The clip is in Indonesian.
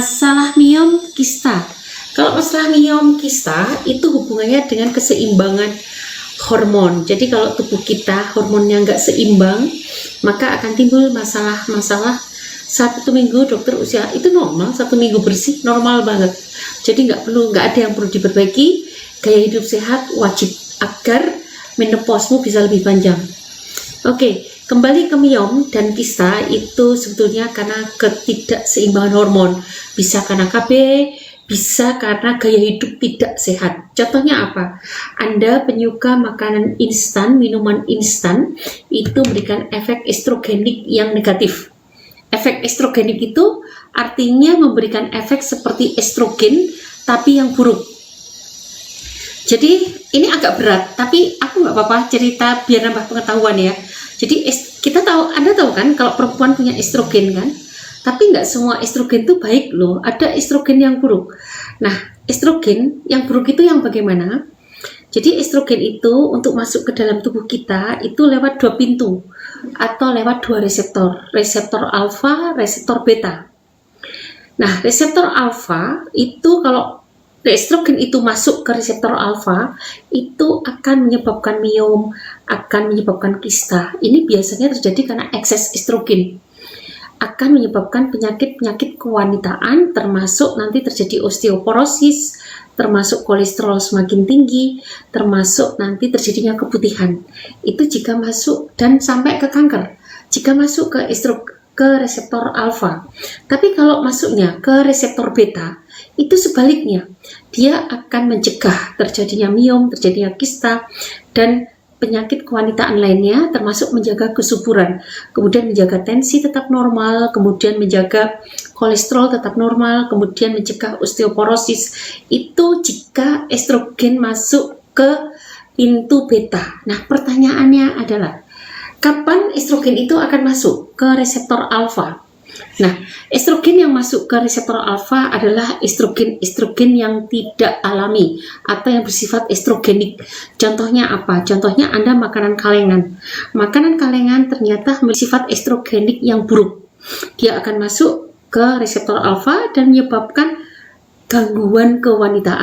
Masalah miom kista. Kalau masalah miom kista itu hubungannya dengan keseimbangan hormon. Jadi kalau tubuh kita hormonnya nggak seimbang, maka akan timbul masalah-masalah. 1 minggu dokter usia itu normal, 1 minggu bersih normal banget. Jadi nggak ada yang perlu diperbaiki. Gaya hidup sehat wajib agar menopausmu bisa lebih panjang. Oke, kembali ke miom dan kista itu sebetulnya karena ketidakseimbangan hormon. Bisa karena KB, bisa karena gaya hidup tidak sehat. Contohnya apa? Anda penyuka makanan instan, minuman instan, itu memberikan efek estrogenik yang negatif. Efek estrogenik itu artinya memberikan efek seperti estrogen, tapi yang buruk. Jadi ini agak berat, tapi aku nggak apa-apa cerita biar nambah pengetahuan ya. Jadi Anda tahu kan kalau perempuan punya estrogen kan? Tapi nggak semua estrogen itu baik loh, ada estrogen yang buruk. Nah, estrogen yang buruk itu yang bagaimana? Jadi estrogen itu untuk masuk ke dalam tubuh kita itu lewat 2 pintu atau lewat 2 reseptor, reseptor alfa, reseptor beta. Nah, reseptor alfa itu kalau estrogen itu masuk ke reseptor alfa itu akan menyebabkan miom, akan menyebabkan kista. Ini biasanya terjadi karena ekses estrogen. Akan menyebabkan penyakit-penyakit kewanitaan, termasuk nanti terjadi osteoporosis, termasuk kolesterol semakin tinggi, termasuk nanti terjadinya keputihan. Itu jika masuk dan sampai ke kanker, jika masuk ke reseptor alfa. Tapi kalau masuknya ke reseptor beta, itu sebaliknya. Dia akan mencegah terjadinya miom, terjadinya kista, dan penyakit kewanitaan lainnya, termasuk menjaga kesuburan, kemudian menjaga tensi tetap normal, kemudian menjaga kolesterol tetap normal, kemudian mencegah osteoporosis. Itu jika estrogen masuk ke pintu beta. Nah, pertanyaannya adalah, kapan estrogen itu akan masuk ke reseptor alfa? Nah, estrogen yang masuk ke reseptor alfa adalah estrogen yang tidak alami atau yang bersifat estrogenik. Contohnya apa? Contohnya Anda makanan kalengan. Makanan kalengan ternyata bersifat estrogenik yang buruk. Dia akan masuk ke reseptor alfa dan menyebabkan gangguan kewanitaan.